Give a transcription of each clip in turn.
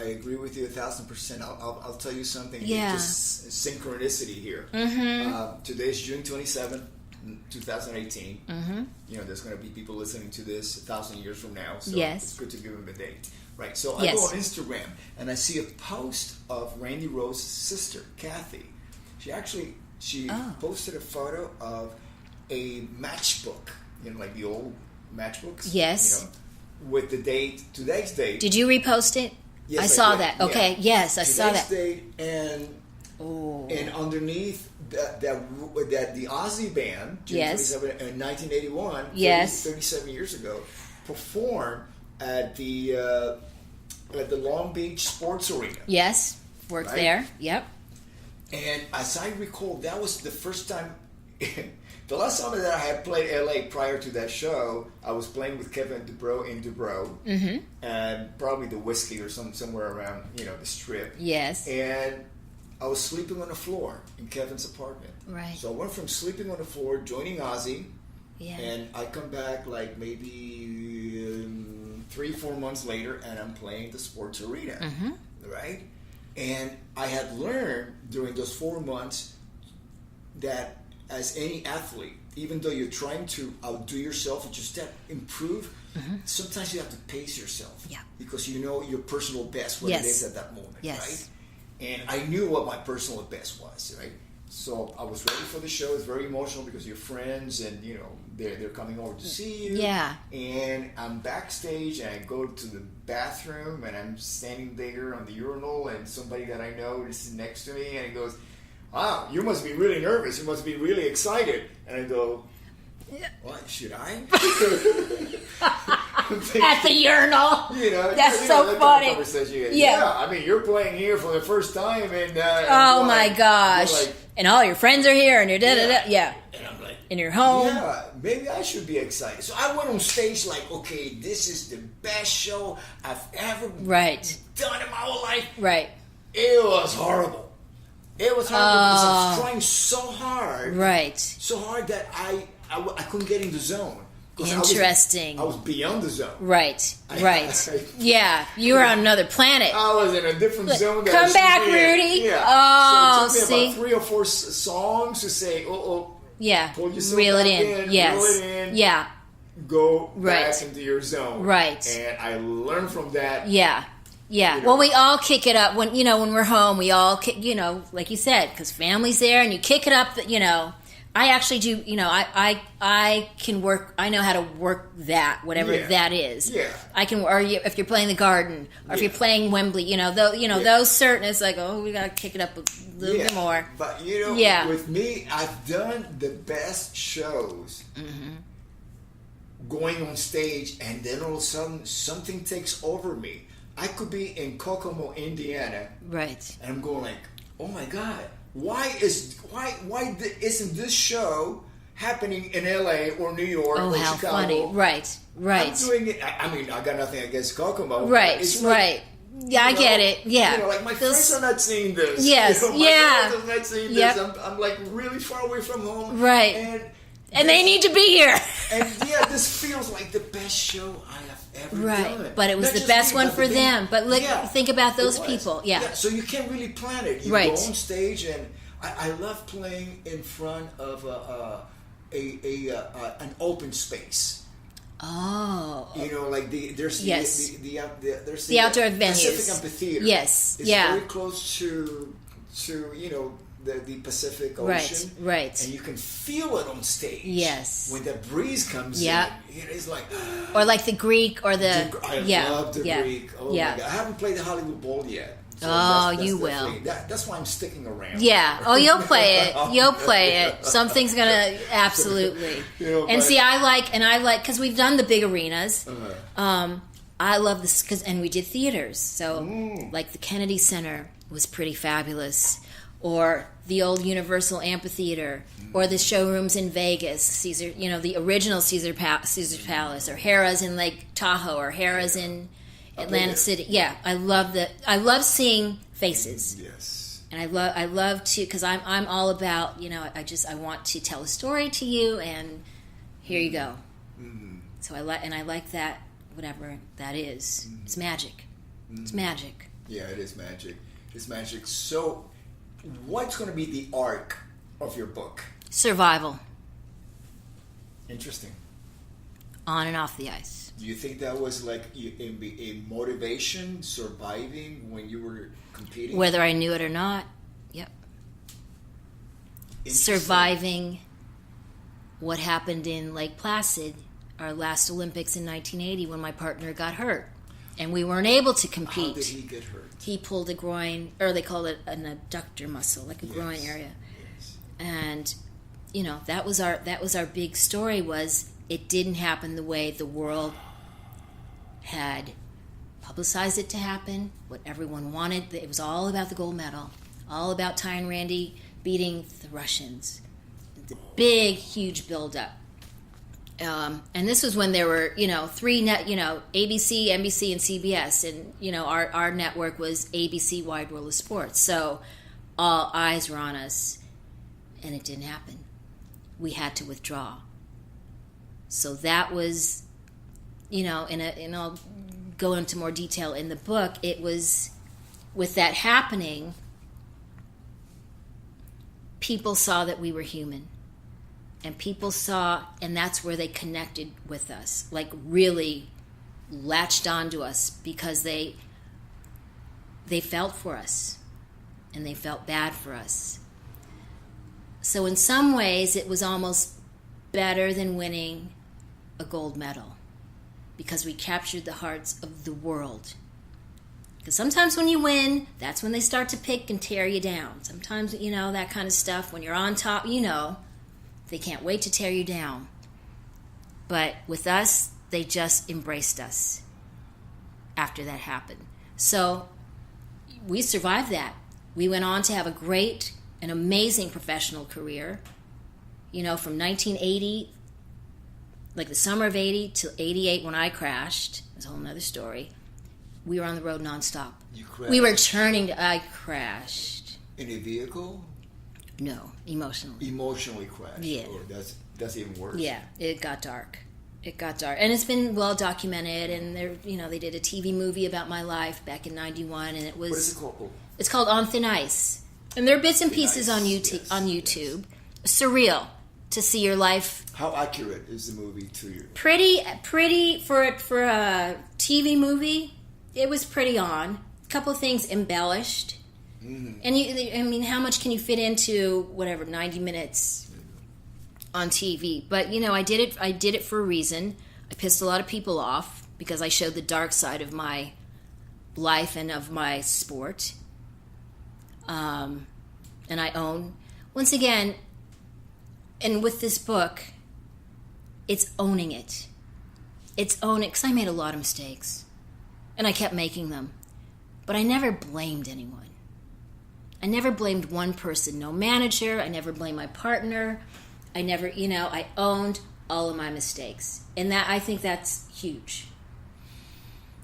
agree with you 1,000%. I'll tell you something. Yeah. Just synchronicity here. Today's June 27th, 2018. There's going to be people listening to this 1,000 years from now. So it's good to give them a date. Right. So I go on Instagram and I see a post of Randy Rose's sister, Kathy. She posted a photo of a matchbook, like the old matchbooks. Yes. With the date, today's date. Did you repost it? Yes, I saw that. Okay, yes, I saw that. Today's date, and underneath that the Ozzy band, June 27, in 1981, 37 years ago, performed at the Long Beach Sports Arena. Yes, worked there. Yep. And as I recall, that was the first time. The last time that I had played LA prior to that show, I was playing with Kevin Dubrow in Dubrow, and probably the Whiskey or somewhere around the Strip. Yes. And I was sleeping on the floor in Kevin's apartment. Right. So I went from sleeping on the floor, joining Ozzy, Yeah. And I come back like maybe 3-4 months later, and I'm playing the sports arena, Mm-hmm. right? And I had learned during those 4 months that as any athlete, even though you're trying to outdo yourself and just improve, mm-hmm. sometimes you have to pace yourself. Yeah. Because you know your personal best, what Yes. it is at that moment, Yes. right? And I knew what my personal best was, right? So I was ready for the show. It's very emotional because you're friends and, you know, they're coming over to see you. Yeah. And I'm backstage and I go to the bathroom and I'm standing there on the urinal and somebody that I know is next to me and he goes, "Wow, you must be really nervous. You must be really excited." And I go, "What, should I?" At the urinal. You know, that's so that funny. Kind of conversation. Yeah. I mean, you're playing here for the first time, and oh my gosh! Like, and all your friends are here, and you're yeah. And I'm like, in your home. Yeah, maybe I should be excited. So I went on stage like, okay, this is the best show I've ever done in my whole life. Right. It was horrible. It was horrible because I was trying so hard. Right. So hard that I couldn't get in the zone. Interesting. I was beyond the zone. Right. Yeah, you were on another planet. I was in a different zone. Come back, Rudy. Yeah. Oh, so it took me about 3 or 4 songs to say, yeah, pull yourself reel it back in. Yes. Reel it in. Yeah. Go back into your zone. Right. And I learned from that. Yeah. Yeah. You know, well, we all kick it up when we're home. We all kick, like you said, because family's there, and you kick it up. I actually do. I can work. I know how to work that, whatever that is. Yeah. I can. Or if you're playing the Garden, or if you're playing Wembley, those certain. It's like, we gotta kick it up a little bit more. But with me, I've done the best shows. Mm-hmm. Going on stage, and then all of a sudden something takes over me. I could be in Kokomo, Indiana, right? And I'm going like, oh my God. Why isn't this show happening in LA or New York or how Chicago? Funny. Right. I'm doing it. I mean, I got nothing against Kokomo. Right. It's right. Yeah, I get it. Yeah. Like my friends are not seeing this. Yes. My friends are not seeing this. I'm like really far away from home. Right. And they need to be here. And this feels like the best show I have ever done. But it was the best one for them. But think about those people. Yeah. So you can't really plan it. You go on stage, and I love playing in front of an open space. Oh. Like there's the outdoor venues. Pacific Amphitheater. Yes. It's very close to the Pacific Ocean. Right. And you can feel it on stage. Yes. When the breeze comes in, it's like... Or like the Greek or the... I love the Greek. Oh my God. I haven't played the Hollywood Bowl yet. So that's you will. That's why I'm sticking around. Yeah. Oh, you'll play it. You'll play it. Something's going to... Absolutely. I like... Because we've done the big arenas. I love this... And we did theaters. So, like the Kennedy Center was pretty fabulous. Or the old Universal Amphitheater, or the showrooms in Vegas, Caesar, the original Caesar's Palace, or Harrah's in Lake Tahoe, or Harrah's in Atlantic City. Yeah, I love seeing faces. Yes. And I love to, because I'm all about, I want to tell a story to you, and here you go. Mm-hmm. So I like that, whatever that is. Mm-hmm. It's magic. Mm-hmm. It's magic. Yeah, it is magic. It's magic. So, what's going to be the arc of your book? Survival. Interesting. On and off the ice. Do you think that was like a motivation, surviving when you were competing? Whether I knew it or not, yep. Surviving what happened in Lake Placid, our last Olympics in 1980 when my partner got hurt. And we weren't able to compete. How did he get hurt? He pulled a groin, or they call it an adductor muscle, like a groin area. Yes. And, that was our big story, was it didn't happen the way the world had publicized it to happen, what everyone wanted. It was all about the gold medal, all about Tai and Randy beating the Russians. The big, huge buildup. And this was when there were, three ABC, NBC, and CBS, and our network was ABC Wide World of Sports. So all eyes were on us, and it didn't happen. We had to withdraw. So that was, and I'll go into more detail in the book. It was with that happening, people saw that we were human. And people saw, and that's where they connected with us, like really latched onto us, because they felt for us and they felt bad for us. So in some ways, it was almost better than winning a gold medal, because we captured the hearts of the world. Because sometimes when you win, that's when they start to pick and tear you down. Sometimes, that kind of stuff, when you're on top, they can't wait to tear you down. But with us, they just embraced us after that happened. So we survived that. We went on to have an amazing professional career. From 1980, like the summer of 80 to 88 when I crashed. That's a whole nother story. We were on the road nonstop. You crashed? We were I crashed. In a vehicle? No, emotionally. Emotionally crashed. Yeah. Oh, that's even worse. Yeah, it got dark. And it's been well documented, and they did a TV movie about my life back in 91, and it was... What is it called? It's called On Thin Ice. And there are bits and pieces on YouTube. Yes. Surreal to see your life. How accurate is the movie to you? Pretty for a TV movie. It was pretty on. A couple of things embellished. Mm-hmm. And how much can you fit into 90 minutes on TV? But I did it for a reason. I pissed a lot of people off because I showed the dark side of my life and of my sport. And I own, once again, and with this book, it's owning it. It's own it, because I made a lot of mistakes, and I kept making them, but I never blamed anyone. I never blamed one person, no manager. I never blamed my partner. I never, I owned all of my mistakes. And that, I think that's huge.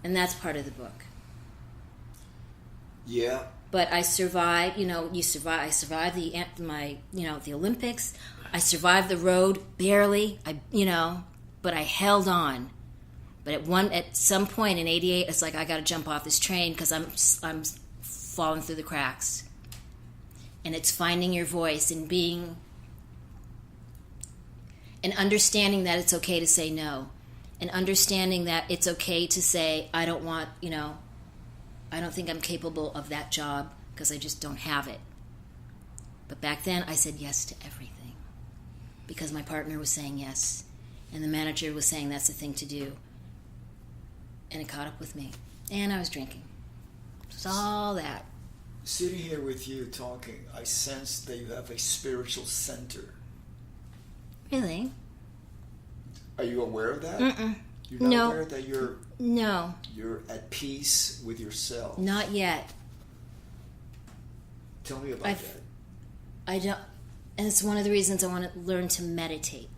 And that's part of the book. Yeah. But I survived, I survived the Olympics. I survived the road, barely, but I held on. But at some point in 88, it's like, I got to jump off this train because I'm falling through the cracks. And it's finding your voice and understanding that it's okay to say no, and understanding that it's okay to say, I don't think I'm capable of that job because I just don't have it. But back then, I said yes to everything because my partner was saying yes, and the manager was saying that's the thing to do. And it caught up with me. And I was drinking. It was all that. Sitting here with you talking, I sense that you have a spiritual center. Really? Are you aware of that? Mm-mm. You're not aware that you're... No. You're at peace with yourself? Not yet. Tell me about that. I don't... And it's one of the reasons I want to learn to meditate.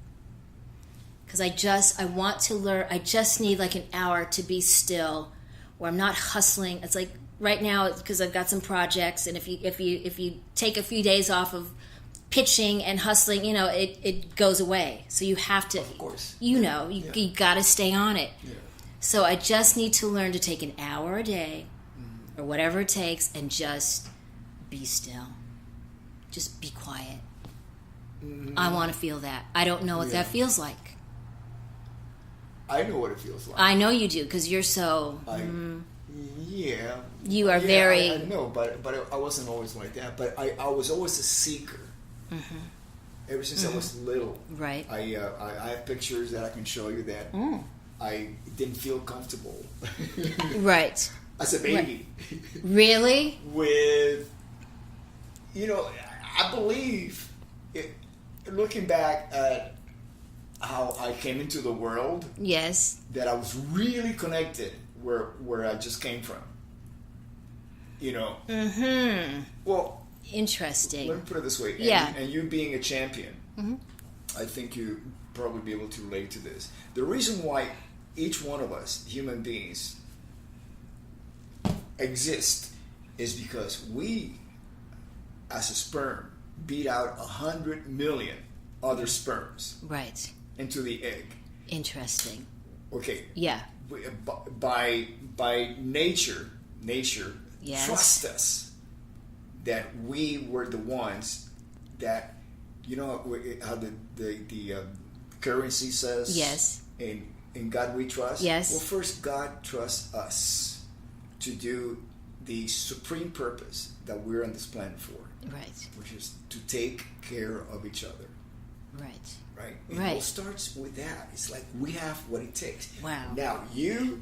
Because I want to learn... I just need like an hour to be still, where I'm not hustling. It's like... Right now, because I've got some projects, and if you take a few days off of pitching and hustling, it goes away. So you have to, of course, you got to stay on it. Yeah. So I just need to learn to take an hour a day or whatever it takes, and just be still. Just be quiet. Mm-hmm. I want to feel that. I don't know what that feels like. I know what it feels like. I know you do, because you're so... Yeah. You are very... I know, but I wasn't always like that. But I was always a seeker. Mm-hmm. Ever since I was little. Right. I have pictures that I can show you that I didn't feel comfortable. Right. As a baby. Right. Really? With... I believe... looking back at how I came into the world, yes, that I was really connected where I just came from. Mm-hmm. Well, interesting. Let me put it this way. And you being a champion, I think you probably be able to relate to this. The reason why each one of us, human beings, exist is because we, as a sperm, beat out 100 million other sperms. Right. Into the egg. Interesting. Okay. Yeah. By nature, yes, trust us that we were the ones that, how the currency says. Yes. In God we trust. Yes. Well, first God trusts us to do the supreme purpose that we're on this planet for. Right. Which is to take care of each other. Right. Right. It all starts with that. It's like we have what it takes. Wow. Now you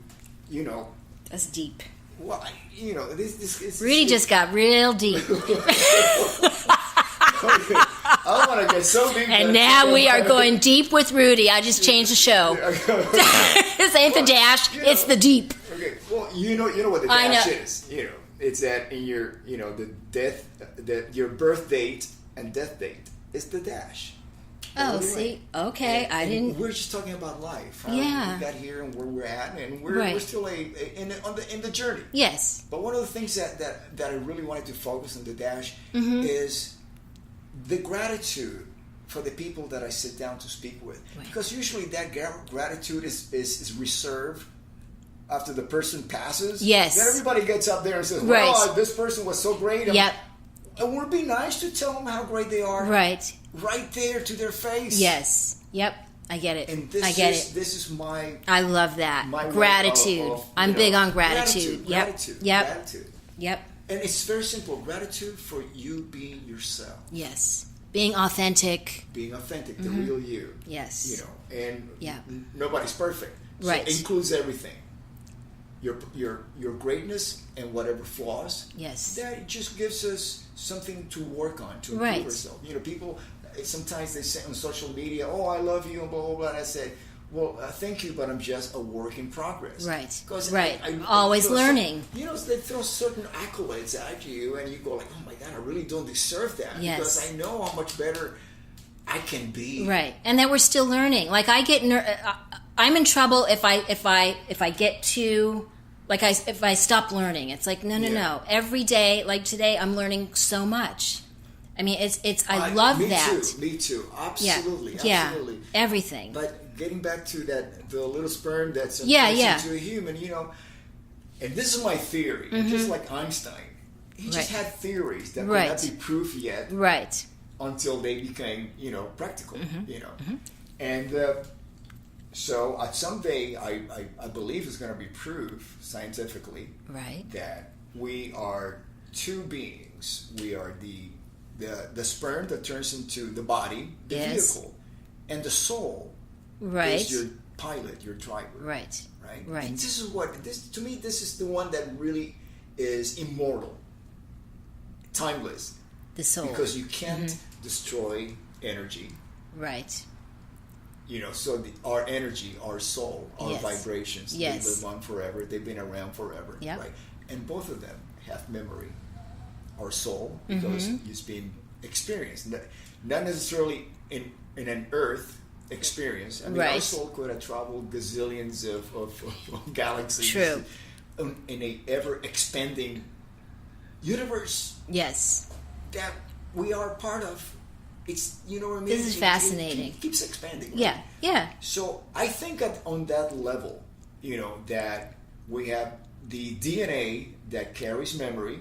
know. That's deep. Well, this Rudy just got real deep. I want to get so deep. And now we are going deep with Rudy. I just changed the show. This ain't the dash. It's the deep. Okay. Well, you know what the dash is. It's that in your, your birth date and death date is the dash. Oh, see, okay, I didn't. We're just talking about life. How we got here and where we're at, and we're still in the journey. Yes. But one of the things that I really wanted to focus on the dash is the gratitude for the people that I sit down to speak with, because usually that gratitude is reserved after the person passes. Yes. Then everybody gets up there and says, "Wow, this person was so great." Yep. And would it be nice to tell them how great they are? Right. Right there to their face. Yes. Yep. I get it. And I get it. This is my... I love that. Gratitude. I'm big on gratitude. Gratitude. Yep. And it's very simple. Gratitude for you being yourself. Yes. Being authentic. The real you. Yes. And nobody's perfect. Right. So it includes everything. Your greatness and whatever flaws. Yes. That just gives us something to work on, to improve ourselves. People sometimes they say on social media, "Oh, I love you," and blah blah blah. And I say, "Well, thank you, but I'm just a work in progress." Right. I always learning. They throw certain accolades at you, and you go like, "Oh my God, I really don't deserve that," because I know how much better I can be. Right, and that we're still learning. Like I get, I'm in trouble if I get too. Like if I stop learning, it's like no. Every day, like today, I'm learning so much. I mean, it's. I love that. Me too. Absolutely. Yeah. Absolutely. Everything. But getting back to the little sperm that's into a human, and this is my theory. Just like Einstein, he just had theories that could not be proof yet. Right. Until they became, practical. And. So someday, I believe it's going to be proved scientifically that we are two beings. We are the sperm that turns into the body, the vehicle, and the soul is your pilot, your driver. Right. And this is to me, this is the one that really is immortal, timeless. The soul. Because you can't destroy energy. Right. So our energy, our soul, our vibrations, they live on forever. They've been around forever, right? And both of them have memory. Our soul, because it's been experienced, not necessarily in an Earth experience. I mean, our soul could have traveled gazillions of galaxies. True. In a ever-expanding universe. Yes. That we are part of. It's, what I mean? This is fascinating. It keeps expanding. Right? Yeah. So I think on that level, that we have the DNA that carries memory